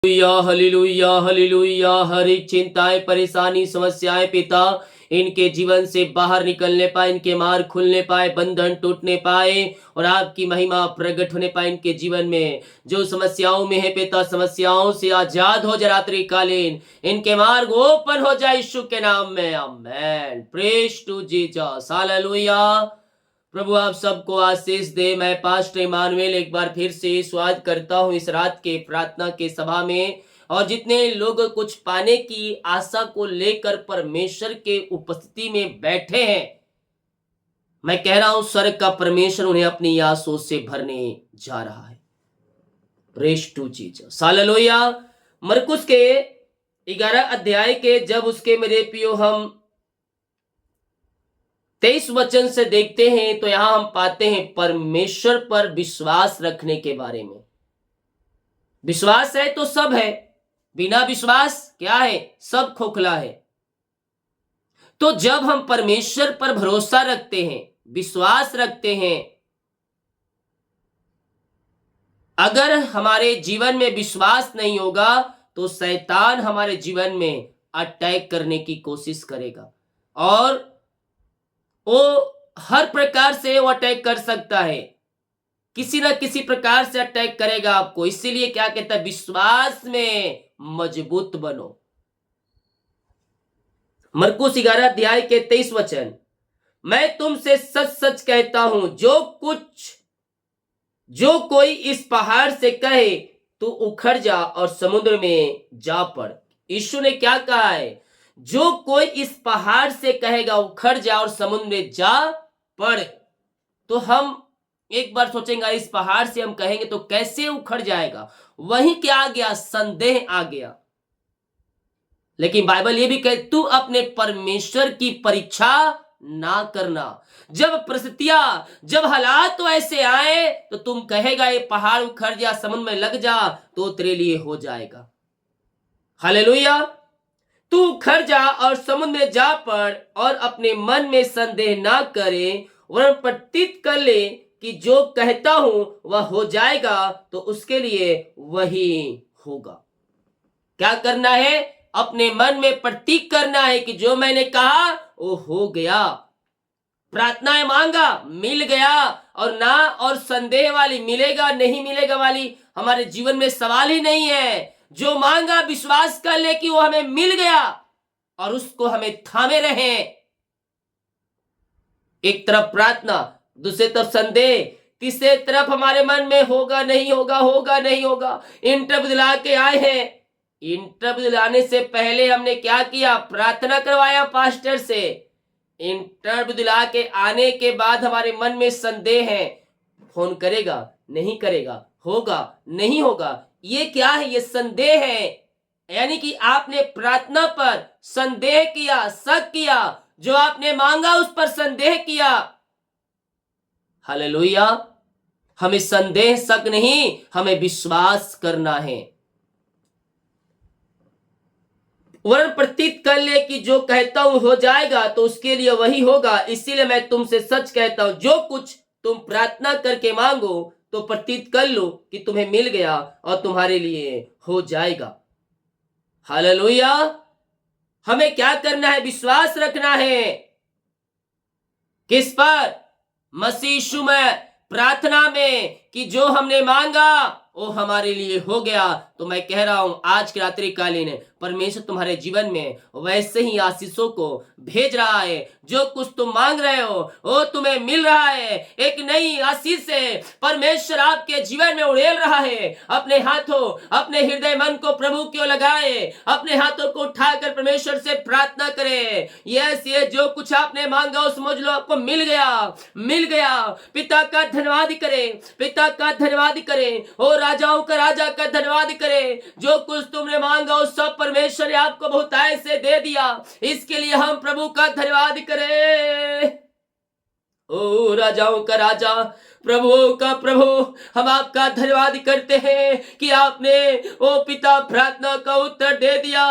Hallelujah hallelujah hallelujah. हर एक चिंताएं, परेशानी, समस्याएं पिता इनके जीवन से बाहर निकलने पाए, इनके मार्ग खुलने पाए, बंधन टूटने पाए और आपकी महिमा प्रकट होने पाए इनके जीवन में। जो समस्याओं में है पिता, समस्याओं से आजाद हो जाए रात्रि कालीन, इनके मार्ग ओपन हो जाए यीशु के नाम में। Amen. Praise to Jesus. Hallelujah. प्रभु आप सबको आशीष दे। मैं पास्टर इमानुएल एक बार फिर से स्वागत करता हूं इस रात के प्रार्थना के सभा में। और जितने लोग कुछ पाने की आशा को लेकर परमेश्वर के उपस्थिति में बैठे हैं, मैं कह रहा हूं स्वर्ग का परमेश्वर उन्हें अपनी आशों से भरने जा रहा है। Praise to Jesus. हालेलुया। मरकुस के 11 अध्याय के जब उसके मेरे प्रियो हम 23 वचन से देखते हैं तो यहां हम पाते हैं परमेश्वर पर विश्वास रखने के बारे में। विश्वास है तो सब है, बिना विश्वास क्या है? सब खोखला है। तो जब हम परमेश्वर पर भरोसा रखते हैं, विश्वास रखते हैं, अगर हमारे जीवन में विश्वास नहीं होगा तो शैतान हमारे जीवन में अटैक करने की कोशिश करेगा और वो हर प्रकार से वो अटैक कर सकता है, किसी ना किसी प्रकार से अटैक करेगा आपको। इसीलिए क्या कहता है? विश्वास में मजबूत बनो। मरकुस 11 अध्याय के 23 वचन, मैं तुमसे सच सच कहता हूं, जो कोई इस पहाड़ से कहे तू उखड़ जा और समुद्र में जा पड़। यीशु ने क्या कहा है? जो कोई इस पहाड़ से कहेगा उखड़ जा और समुद्र में जा पड़। तो हम एक बार सोचेंगे इस पहाड़ से हम कहेंगे तो कैसे उखड़ जाएगा? वहीं क्या आ गया? संदेह आ गया। लेकिन बाइबल ये भी कहे तू अपने परमेश्वर की परीक्षा ना करना। जब परिस्थितियां, जब हालात तो ऐसे आए तो तुम कहेगा ये पहाड़ उखड़ जा, समुद्र में लग जा, तो तेरे लिए हो जाएगा। हालेलुया। तू उखड़ जा और समुद्र में जा पड़ और अपने मन में संदेह ना करे वरन प्रतीत कर ले कि जो कहता हूं वह हो जाएगा, तो उसके लिए वही होगा। क्या करना है? अपने मन में प्रतीक करना है कि जो मैंने कहा वो हो गया। प्रार्थनाएं मांगा, मिल गया। और ना और संदेह वाली, मिलेगा नहीं मिलेगा वाली हमारे जीवन में सवाल ही नहीं है। जो मांगा विश्वास कर ले कि वो हमें मिल गया और उसको हमें थामे रहे। एक तरफ प्रार्थना, दूसरी तरफ संदेह, तीसरे तरफ हमारे मन में होगा नहीं होगा, होगा नहीं होगा। इंटरव्यू दिला के आए हैं, इंटरव्यू दिलाने से पहले हमने क्या किया? प्रार्थना करवाया पास्टर से। इंटरव्यू दिला के आने के बाद हमारे मन में संदेह है, फोन करेगा नहीं करेगा, होगा नहीं होगा। ये क्या है? ये संदेह है। यानी कि आपने प्रार्थना पर संदेह किया, शक किया, जो आपने मांगा उस पर संदेह किया। हालेलुया। हमें संदेह शक नहीं, हमें विश्वास करना है। वरन प्रतीत कर ले कि जो कहता हूं हो जाएगा, तो उसके लिए वही होगा। इसीलिए मैं तुमसे सच कहता हूं, जो कुछ तुम प्रार्थना करके मांगो तो प्रतीत कर लो कि तुम्हें मिल गया और तुम्हारे लिए हो जाएगा। हालेलुया। हमें क्या करना है? विश्वास रखना है। किस पर? मसीह यीशु में, प्रार्थना में कि जो हमने मांगा वो हमारे लिए हो गया। तो मैं कह रहा हूं आज की रात्रि कालीन परमेश्वर तुम्हारे जीवन में वैसे ही आशीषों को भेज रहा है। जो कुछ तुम मांग रहे हो वो तुम्हें मिल रहा है। एक नई आशीष से परमेश्वर आपके जीवन में उड़ेल रहा है। अपने हाथों, अपने हृदय मन को प्रभु की ओर लगाए, अपने हाथों को उठाकर परमेश्वर से प्रार्थना करें। यस, ये जो कुछ आपने मांगा वो समझ लो आपको मिल गया, मिल गया। पिता का धन्यवाद करें, पिता का धन्यवाद करें, और राजाओं का राजा का धन्यवाद करें। जो कुछ तुमने मांगा वो सब परमेश्वर ने आपको बहुतायत से दे दिया। इसके लिए हम प्रभु का धन्यवाद करें। ओ राजाओं का राजा, प्रभुओं का प्रभु, हम आपका धन्यवाद करते हैं कि आपने ओ पिता प्रार्थना का उत्तर दे दिया,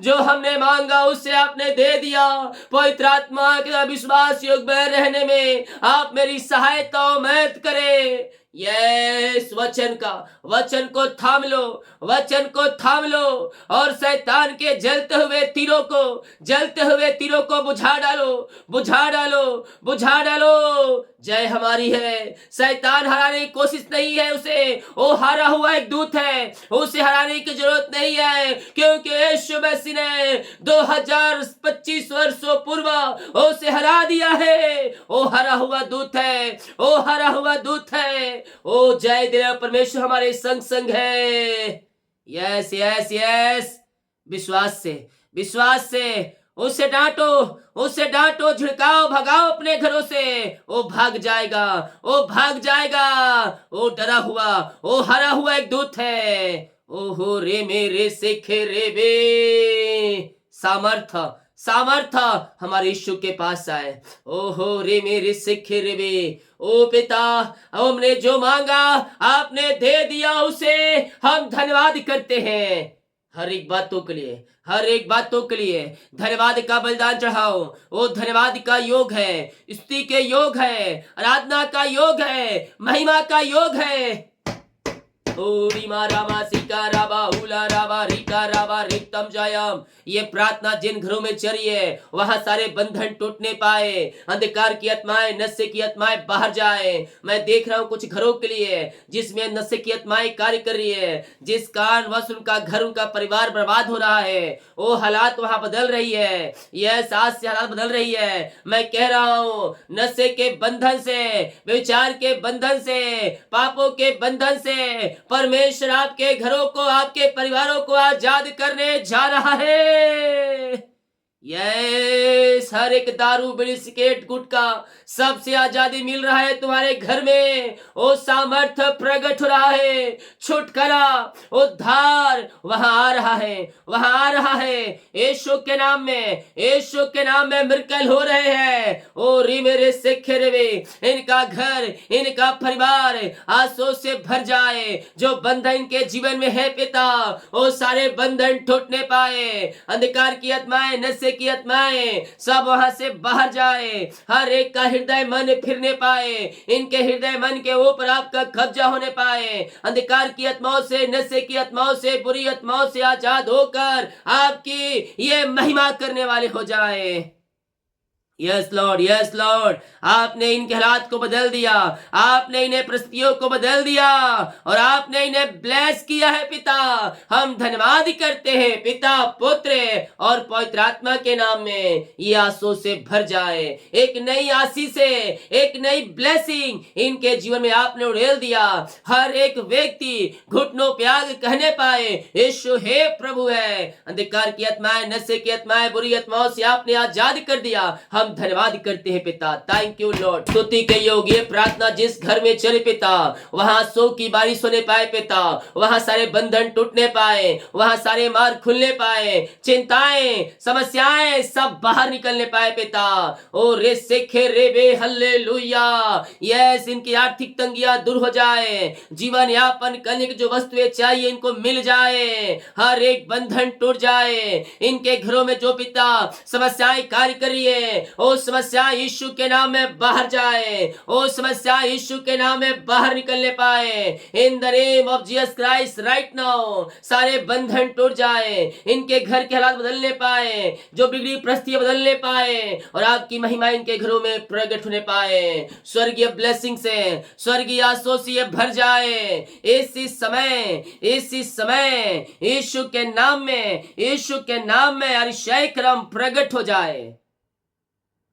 जो हमने मांगा उससे आपने दे दिया। पवित्र आत्मा के विश्वास योग में रहने में आप मेरी सहायता और मदद करें। यस, वचन को थाम लो, वचन को थाम लो और शैतान के जलते हुए तीरों को बुझा डालो, बुझा डालो, बुझा डालो। जय हमारी है। शैतान हराने की कोशिश नहीं है, उसे वो हारा हुआ एक दूत है, उसे हराने की जरूरत नहीं है, क्योंकि यीशु मसीह ने 2025 वर्षों पूर्व उसे हरा दिया है। वो हरा हुआ दूत है, वो हरा हुआ दूत है। ओ जय देव, परमेश्वर हमारे संग संग है। यस यस यस, विश्वास से उसे डांटो, उसे डांटो, झिड़काओ, भगाओ अपने घरों से। वो भाग जाएगा, वो भाग जाएगा। वो डरा हुआ, वो हरा हुआ एक दूत है। ओहो रे मेरे सिखे रे बे, सामर्थ हमारे यीशु के पास आए। ओहो रे मेरे सिखे रे बे। ओ पिता, हमने जो मांगा आपने दे दिया, उसे हम धन्यवाद करते हैं। हर एक बातों के लिए धन्यवाद का बलिदान चढ़ाओ। वो धन्यवाद का योग है, स्तुति के योग है, आराधना का योग है, महिमा का योग है। ये प्रार्थना जिन घरों में चली है वहां सारे बंधन टूटने पाए, अंधकार की आत्माएं, नशे की आत्माएं बाहर जाए। मैं देख रहा हूँ कुछ घरों के लिए जिसमें नशे की आत्माएं कार्य कर रही है, जिस कारणवश उनका घर, उनका परिवार बर्बाद हो रहा है। वो हालात वहां बदल रही है, यह सास से हालात बदल रही है। मैं कह रहा हूँ नशे के बंधन से, विचार के बंधन से, पापों के बंधन से परमेश्वर आपके घरों को, आपके परिवारों को आजाद करने जा रहा है। यस, हर एक दारू, बीड़ी, सिगरेट, गुटखा, सबसे आजादी मिल रहा है तुम्हारे घर में। वो सामर्थ्य प्रकट हो रहा है, छुटकारा, उद्धार वहां आ रहा है। यीशु के नाम में मिरेकल हो रहे हैं। ओ री मेरे सिखे रे, इनका घर, इनका परिवार आंसू से भर जाए। जो बंधन इनके जीवन में है पिता, वो सारे बंधन टूटने पाए। अंधकार की आत्माएं, नशे की आत्माएं सब वहां से बाहर जाए। हर एक का हृदय मन फिरने पाए, इनके हृदय मन के ऊपर आपका कब्जा होने पाए। अंधकार की आत्माओं से, नशे की आत्माओं से, बुरी आत्माओं से आजाद होकर आपकी ये महिमा करने वाले हो जाए। यस लॉर्ड, आपने इनके हालात को बदल दिया, आपने इन्हें परिस्थितियों को बदल दिया और आपने इन्हें ब्लेस किया है पिता। हम धन्यवाद करते हैं पिता, पुत्र और पवित्र आत्मा के नाम में। ये आंसू से भर जाए, एक नई आशीष से, एक नई ब्लेसिंग इनके जीवन में आपने उड़ेल दिया। हर एक व्यक्ति घुटनों पे आग कहने पाए यीशु हे प्रभु है। अंधकार की आत्माएं, नशे की आत्माएं, बुरी आत्माओं से आपने आजाद कर दिया। हम धन्यवाद करते हैं पिता। Thank you Lord. स्तुति के योग्य प्रार्थना जिस घर में चले पिता, वहां सो की बारिश होने पाए पिता, वहां सारे बंधन टूटने पाए, वहां सारे मार्ग खुलने पाए, चिंताएं, समस्याएं सब बाहर निकलने पाए पिता। ओ रे सेखे रे बे, हालेलुया। यस, इनकी आर्थिक तंगियां दूर हो जाए, जीवन यापन करने की जो वस्तुएं चाहिए इनको मिल जाए, हर एक बंधन टूट जाए। इनके घरों में जो पिता समस्याएं कार्य कर रही है, ओ समस्या यीशु के नाम में बाहर जाए, ओ समस्या यीशु के नाम में बाहर निकलने पाए। इन the name of Jesus Christ right now सारे बंधन टूट जाए, इनके घर के हालात बदलने पाए, जो बिगड़ी परिस्थितियां बदलने पाए और आपकी महिमा इनके घरों में प्रकट होने पाए। स्वर्गीय ब्लेसिंग से, स्वर्गीय आशीषों से भर जाए इसी समय यीशु के नाम में अतिशय करम प्रकट हो जाए।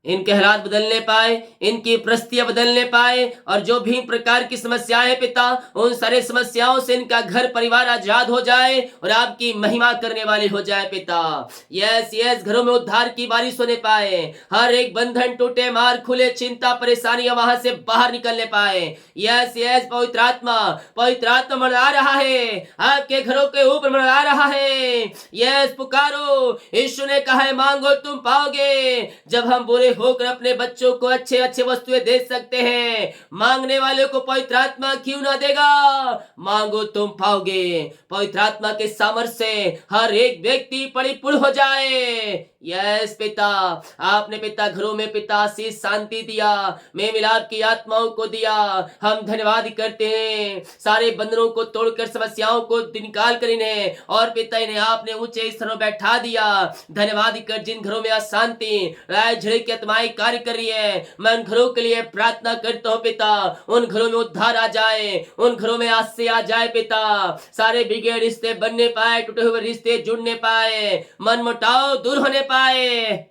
इनके हालात बदलने पाए, इनकी परिस्थितियां बदलने पाए और जो भी प्रकार की समस्याएं पिता, उन सारे समस्याओं से इनका घर परिवार आजाद हो जाए और आपकी महिमा करने वाले हो जाए पिता। यस, घरों में उद्धार की बारिश होने पाए, हर एक बंधन टूटे, मार्ग खुले, चिंता परेशानियां वहां से बाहर निकलने पाए। यस, पवित्र आत्मा मंडरा रहा है, आपके घरों के ऊपर मंडरा रहा है। यस, पुकारो, यीशु ने कहा है मांगो तुम पाओगे। जब हम बुरे होकर अपने बच्चों को अच्छे अच्छे वस्तुएं दे सकते हैं। मांगने वाले को पवित्र आत्मा क्यों ना देगा? मांगो तुम पाओगे। पवित्र आत्मा के सामर्थ्य से हर एक व्यक्ति परिपूर्ण हो जाए। यस पिता, आपने पिता घरों में पिता आशीष शांति दिया, में मिलाप की आत्माओं को दिया। हम धन्यवाद करते हैं। सारे बंधनों को तोड़कर समस्याओं को निकाल कर इन्हें और पिता इन्हें आपने ऊंचे स्थलों बैठा दिया। धन्यवाद कर जिन घरों में अशांति राय झड़े की आत्माएं कार्य कर रही है, मैं उन घरों के लिए प्रार्थना करता हूँ पिता। उन घरों में उद्धार आ जाए, उन घरों में आशीष आ जाए पिता। सारे बिगड़े रिश्ते बनने पाए, टूटे हुए रिश्ते जुड़ने पाए, मन मुटाव दूर होने पाए,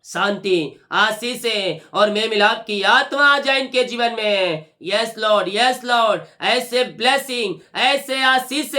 शांति आशीष और मेल मिलाप की आत्मा आ जाए इनके जीवन में। यस लॉर्ड, यस लॉर्ड, ऐसे ब्लेसिंग ऐसे आशीष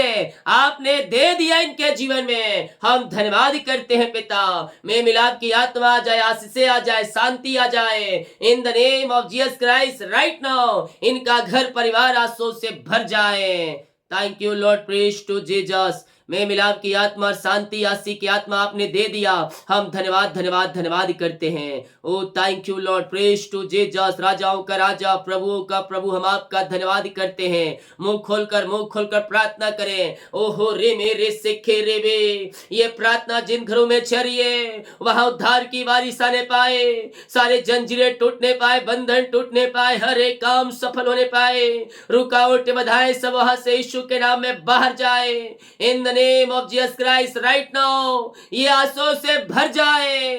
आपने दे दिया इनके जीवन में। हम धन्यवाद करते हैं पिता। मेल मिलाप की आत्मा आ जाए, आशीष आ जाए, शांति आ जाए in the name of Jesus Christ right now. इनका घर परिवार आशीषों से भर जाए। Thank you Lord, praise to Jesus. में मिलाप की आत्मा और शांति आशी की आत्मा आपने दे दिया। हम धन्यवाद धन्यवाद धन्यवाद करते हैं। Oh thank you Lord, praise to Jesus. राजाओं का राजा, प्रभुओं का प्रभु, हम आपका धन्यवाद करते हैं। मुंह खोलकर प्रार्थना करें। ओहो रे मेरे सिखे रे वे, ये प्रार्थना जिन घरों में चल रही है वहां उद्धार की बारिश आने पाए, सारे जंजीरें टूटने पाए, बंधन टूटने पाए, हर एक काम सफल होने पाए, रुकावट बाधाएं सब वहां से यीशु के नाम में बाहर जाए in the name of Jesus Christ right now. ये आंसू से भर जाए।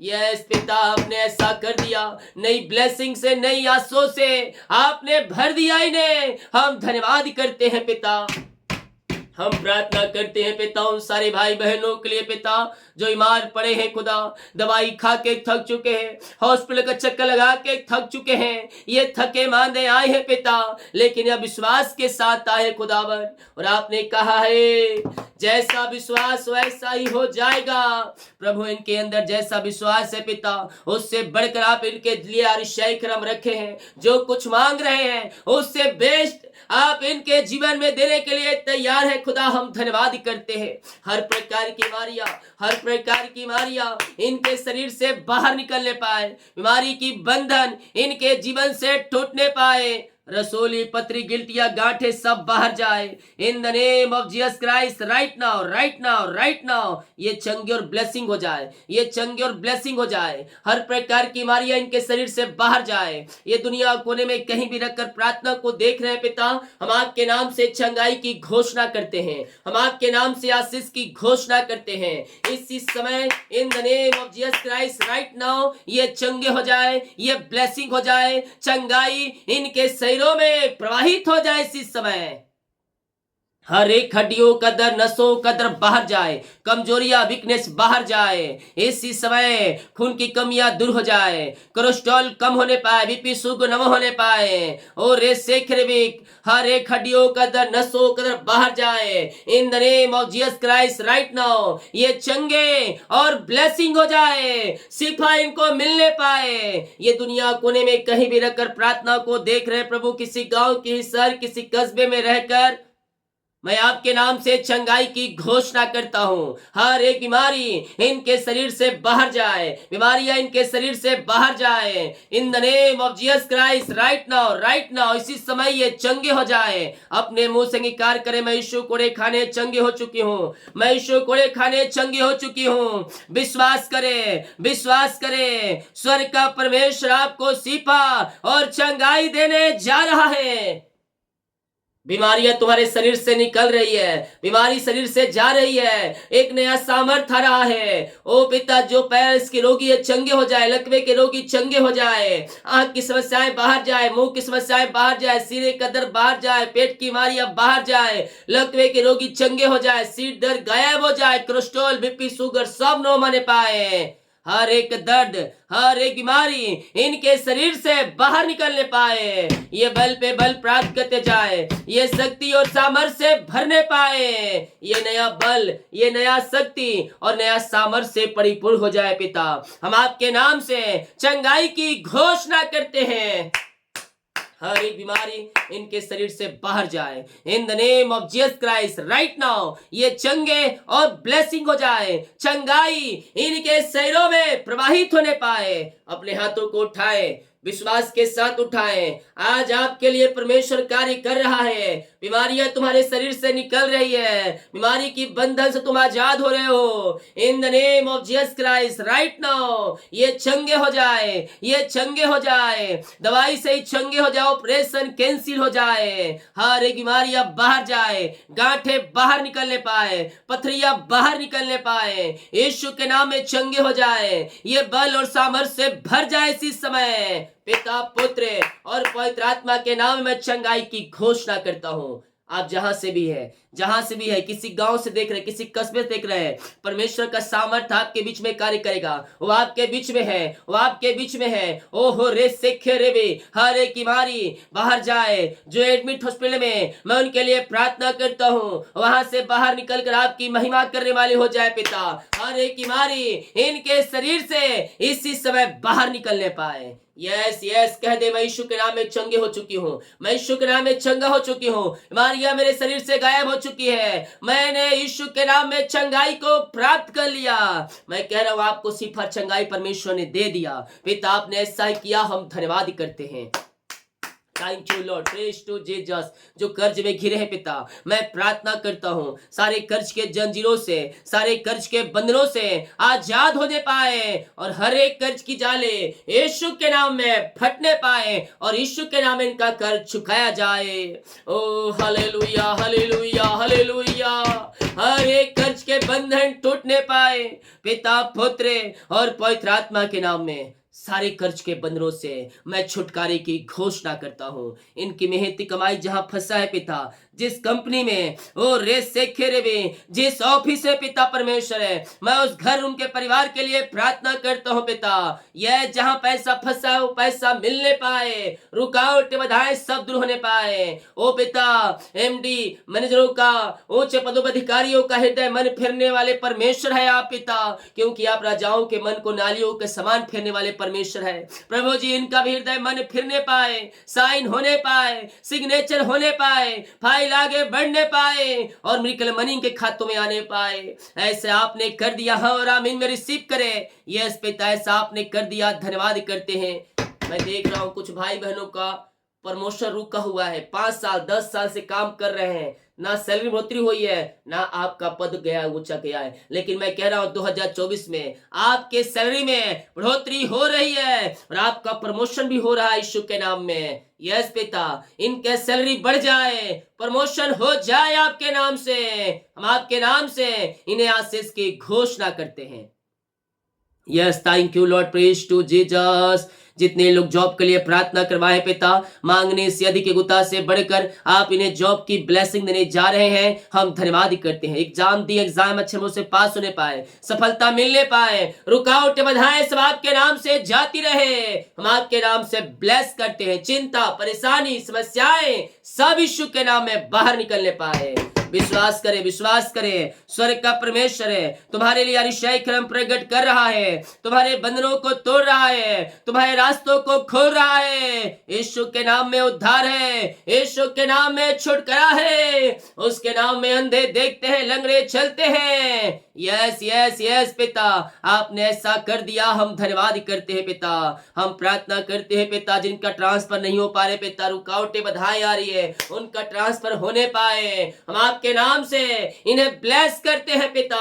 यस पिता, आपने ऐसा कर दिया। नई ब्लेसिंग से, नई आंसू से आपने भर दिया इन्हें। हम धन्यवाद करते हैं पिता। हम प्रार्थना करते हैं पिता उन सारे भाई बहनों के लिए पिता जो बीमार पड़े हैं खुदा, दवाई खा के थक चुके हैं, हॉस्पिटल का चक्कर लगा के थक चुके हैं, ये थके मांदे आए हैं पिता, लेकिन यह विश्वास के साथ आए खुदावन। और आपने कहा है जैसा विश्वास वैसा ही हो जाएगा। प्रभु इनके अंदर जैसा विश्वास है पिता, उससे बढ़कर आप इनके लिए अतिशय क्रम रखे हैं। जो कुछ मांग रहे हैं उससे बेस्ट आप इनके जीवन में देने के लिए तैयार है खुदा। हम धन्यवाद करते हैं। हर प्रकार की बीमारियां इनके शरीर से बाहर निकलने पाए, बीमारी की बंधन इनके जीवन से टूटने पाए, रसोली पत्री गिल्टियां गांठे सब बाहर जाए in the name of Jesus Christ right now right now right now. ये चंगी और ब्लेसिंग हो जाए, ये चंगी और ब्लेसिंग हो जाए। हर प्रकार की बीमारियां इनके शरीर से बाहर जाए। ये दुनिया कोने में कहीं भी रखकर प्रार्थना को देख रहे हैं पिता, हम आपके नाम से चंगाई की घोषणा करते हैं, हम आपके नाम से आशीष की घोषणा करते हैं इसी समय इन the name of Jesus Christ right now. ये चंगे हो जाए, ये ब्लेसिंग हो जाए, चंगाई इनके शरीरों में प्रवाहित हो जाए इसी समय। हर एक हड्डियों का दर्द, नसों का दर्द बाहर जाए, कमजोरियां वीकनेस बाहर जाए इसी समय। खून की कमियां दूर हो जाए, कोलेस्ट्रॉल कम होने पाए, बीपी शुगर नम होने पाए और हर एक हड्डियों का दर्द, नसों का दर्द बाहर जाए in the name of Jesus Christ right now. ये चंगे और ब्लेसिंग हो जाए, शिफा इनको मिलने पाए। ये दुनिया कोने में कहीं भी रहकर प्रार्थना को देख रहे प्रभु, किसी गांव, किसी शहर, किसी कस्बे में रहकर मैं आपके नाम से चंगाई की घोषणा करता हूं। हर एक बीमारी इनके शरीर से बाहर जाए, बीमारियां इनके शरीर से बाहर जाए in the name of Jesus Christ right now इसी समय ये चंगे हो जाए। अपने मुंह से अंगीकार करें, मैं यीशु कोड़े खाने चंगे हो चुकी हूं, मैं यीशु कोड़े खाने चंगे हो चुकी हूं। विश्वास करें, स्वर्ग का परमेश्वर आपको शिफा और चंगाई देने जा रहा है। बीमारियां तुम्हारे शरीर से निकल रही है, बीमारी शरीर से जा रही है, एक नया सामर्थ आ रहा है। ओ पिता, जो पैर के रोगी है चंगे हो जाए, लकवे के रोगी चंगे हो जाए, आंख की समस्याएं बाहर जाए, मुंह की समस्याएं बाहर जाए, सिरे का दर्द बाहर जाए, पेट की बीमारियां बाहर जाए, लकवे के रोगी चंगे हो जाए, सिर दर्द गायब हो जाए, कोलेस्ट्रॉल बीपी शुगर सब नो माने पाए। हर एक दर्द, हर एक बीमारी इनके शरीर से बाहर निकलने पाए। ये बल पे बल प्राप्त करते जाए, ये शक्ति और सामर्थ्य से भरने पाए। ये नया बल, ये नया शक्ति और नया सामर्थ्य से परिपूर्ण हो जाए पिता। हम आपके नाम से चंगाई की घोषणा करते हैं। हर एक बीमारी इनके शरीर से बाहर जाए in the name of Jesus Christ right now. ये चंगे और ब्लेसिंग हो जाए, चंगाई इनके शरीरों में प्रवाहित होने पाए। अपने हाथों को उठाए, विश्वास के साथ उठाएं। आज आपके लिए परमेश्वर कार्य कर रहा है। बीमारियां तुम्हारे शरीर से निकल रही है, बीमारी की बंधन से तुम आजाद हो रहे हो इन the name of Jesus Christ right now. ये चंगे हो जाए, ये चंगे हो जाए, दवाई से ही चंगे हो जाओ, ऑपरेशन कैंसिल हो जाए, हर एक बीमारियां बाहर जाए, गांठे बाहर निकलने पाए, पथरियां बाहर निकलने पाए, यीशु के नाम में चंगे हो जाए। ये बल और सामर्थ्य से भर जाए इसी समय। पिता, पुत्र और पवित्र आत्मा के नाम में मैं चंगाई की घोषणा करता हूं। आप जहां से भी है, जहां से भी है, किसी गांव से देख रहे, किसी कस्बे से देख रहे हैं, परमेश्वर का सामर्थ्य आपके बीच में कार्य करेगा। वो आपके बीच में है, वो आपके बीच में है। ओहो रे सेखे रे बे, हर एक बीमारी बाहर जाए। जो एडमिट हॉस्पिटल में, मैं उनके लिए प्रार्थना करता हूँ, वहां से बाहर निकल कर आपकी महिमा करने वाली हो जाए पिता। हर एक बीमारी इनके शरीर से इसी समय बाहर निकलने पाए। यस यस कह दे, मैं यीशु के नाम में चंगे हो चुकी हूँ, मैं यीशु के नाम में चंगा हो चुकी हूँ। बीमारियां मेरे शरीर से गायब हो चुकी है, मैंने यीशु के नाम में चंगाई को प्राप्त कर लिया। मैं कह रहा हूँ आपको सिर्फ चंगाई परमेश्वर ने दे दिया। पिता आपने ऐसा ही किया, हम धन्यवाद करते हैं। Thank you Lord, praise to Jesus. जो कर्ज में घिरे हैं पिता, मैं प्रार्थना करता हूँ सारे कर्ज के जंजीरों से, सारे कर्ज के बंधनों से आजाद होने पाए और हर एक कर्ज की जाले यीशु के नाम में फटने पाए और यीशु के नाम में इनका कर्ज चुकाया जाए। ओ हालेलुया हालेलुया हालेलुया। हर एक कर्ज के बंधन टूटने पाए पिता, पुत्र और पवित्र आत्मा के नाम में। सारे कर्ज के बंधनों से मैं छुटकारे की घोषणा करता हूँ। इनकी मेहनती कमाई जहां फंसा है पिता, जिस कंपनी में ओ रेस से खेरे में, जिस ऑफिस में पिता परमेश्वर है, मैं उस घर उनके परिवार के लिए प्रार्थना करता हूँ पिता। यह जहां पैसा फंसा है वो पैसा मिलने पाए, रुकावट बाधाएं सब दूर होने पाए। ओ पिता, एमडी मैनेजरों का, उच्च पदोपधिकारियों का हृदय मन फेरने वाले परमेश्वर है आप पिता, क्योंकि आप राजाओं के मन को नालियों के समान फेरने वाले परमेश्वर है। प्रभु जी, इनका भी हृदय मन फिरने पाए, साइन होने पाए, सिग्नेचर होने पाए, फाइल आगे बढ़ने पाए और मिरेकल मनी के खातों में आने पाए। ऐसे आपने कर दिया, हाँ और आमीन में रिसीव करे। यस पिता, ऐसा आपने कर दिया, धन्यवाद करते हैं। मैं देख रहा हूं कुछ भाई बहनों का प्रमोशन रुका हुआ है, 5 साल 10 साल से काम कर रहे हैं, ना सैलरी बढ़ोतरी हुई है, ना आपका पद गया ऊंचा गया है। लेकिन मैं कह रहा हूं 2024 में आपके सैलरी में बढ़ोतरी हो रही है और आपका प्रमोशन भी हो रहा है यीशु के नाम में। यस पिता, इनके सैलरी बढ़ जाए, प्रमोशन हो जाए आपके नाम से। हम आपके नाम से इन्हें आशीष की घोषणा करते हैं। Yes thank you Lord, praise to Jesus. जितने लोग जॉब के लिए प्रार्थना करवाए पिता, मांगने से अधिक गुता से बढ़कर आप इन्हें जॉब की ब्लेसिंग देने जा रहे हैं, हम धन्यवाद करते हैं। एग्जाम दिए, एग्जाम अच्छे मुझसे पास होने पाए, सफलता मिलने पाए, रुकावट बाधाएं सब आपके नाम से जाती रहे, हम आपके नाम से ब्लेस करते हैं। चिंता, परेशानी, समस्याएं सब यीशु के नाम में बाहर निकलने पाए। विश्वास करें, विश्वास करें, स्वर्ग का परमेश्वर है, तुम्हारे लिए अतिशय क्रम प्रकट कर रहा है, तुम्हारे बंधनों को तोड़ रहा है, तुम्हारे रास्तों को खोल रहा है। यीशु के नाम में उद्धार है, यीशु के नाम में छुटकारा है, उसके नाम में अंधे देखते हैं, लंगड़े चलते हैं। यस यस यस पिता, आपने ऐसा कर दिया, हम धन्यवाद करते हैं पिता। हम प्रार्थना करते हैं पिता, जिनका ट्रांसफर नहीं हो पा रहे पिता, रुकावटें बाधाएं आ रही है, उनका ट्रांसफर होने पाए, हम आपके नाम से इन्हें ब्लेस करते हैं पिता।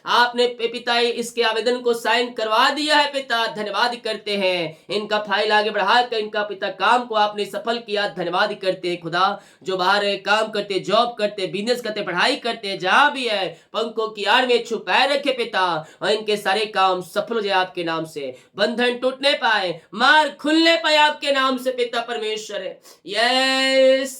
आपने पिता इसके आवेदन को साइन करवा दिया है पिता, धन्यवाद करते हैं। इनका फाइल आगे बढ़ा कर इनका पिता काम को आपने सफल किया, धन्यवाद करते हैं खुदा। जो बाहर काम करते, जॉब करते, बिजनेस करते, पढ़ाई करते, जहां भी है पंखों की आड़ में छुपाए रखे पिता, और इनके सारे काम सफल हो जाए आपके नाम से, बंधन टूटने पाए, मार खुलने पाए आपके नाम से पिता परमेश्वर है। यस,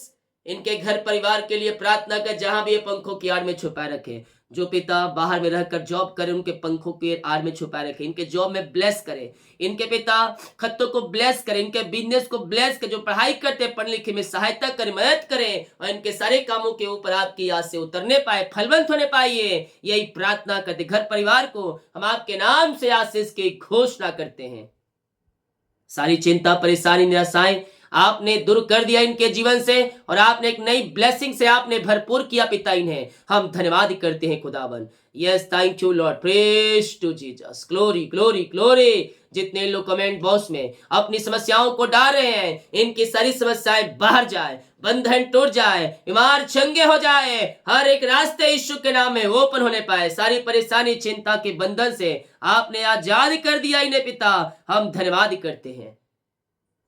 इनके घर परिवार के लिए प्रार्थना कर, जहां भी ये पंखों की आड़ में छुपाए रखे, जो पिता बाहर में रहकर जॉब करे उनके पंखों के आड़ में छुपाए रखे, इनके जॉब में ब्लेस करे, इनके पिता खत्तों को ब्लेस करे, इनके बिजनेस को ब्लेस करे, जो पढ़ाई करते पढ़ लिखे में सहायता करे, मदद करे, और इनके सारे कामों के ऊपर आपकी आस से उतरने पाए, फलवंत होने पाइए, यही प्रार्थना करते। घर परिवार को हम आपके नाम से आशीष की घोषणा करते हैं। सारी चिंता, परेशानी, निराशाएं आपने दूर कर दिया इनके जीवन से और आपने एक नई ब्लेसिंग से आपने भरपूर किया पिता इन्हें। हम धन्यवाद करते हैं खुदावन। Yes, thank you Lord, praise to Jesus, glory glory glory. जितने लोग कमेंट बॉक्स में अपनी समस्याओं को डाल रहे हैं, इनकी सारी समस्याएं बाहर जाए, बंधन टूट जाए, बीमार चंगे हो जाए, हर एक रास्ते यीशु के नाम में ओपन होने पाए। सारी परेशानी चिंता के बंधन से आपने आजाद कर दिया इन्हें पिता। हम धन्यवाद करते हैं।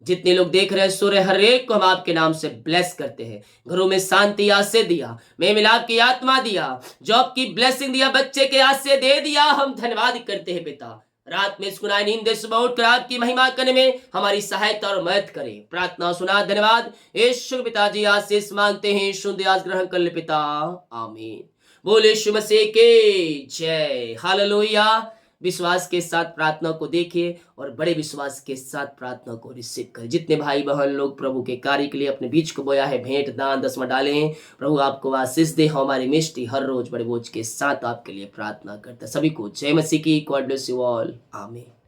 जितने लोग देख रहे हैं सूर्य, हर एक को हम आपके नाम से ब्लेस करते हैं। घरों में शांति आसे दिया, में मिलाप की आत्मा दिया, जॉब की ब्लेसिंग दिया, बच्चे के आसे दे दिया। हम धन्यवाद करते हैं पिता। रात में सुनाई नींद सुबह उठकर आपकी महिमा करने में हमारी सहायता और मदद करें। प्रार्थना सुना, धन्यवाद। यीशु पिताजी आशीष मांगते हैं, यीशु दयास ग्रहण कर ले पिता, आमीन। बोले यीशु मसीह के जय, हालेलुया। विश्वास के साथ प्रार्थना को देखिए और बड़े विश्वास के साथ प्रार्थना को रिसीव करें। जितने भाई बहन लोग प्रभु के कार्य के लिए अपने बीच को बोया है, भेंट दान दसवां डाले हैं, प्रभु आपको आशीष दे। हमारी मिष्टी हर रोज बड़े बोझ के साथ आपके लिए प्रार्थना करता है। सभी को जय मसीह की। गॉड ब्लेस यू ऑल, आमीन।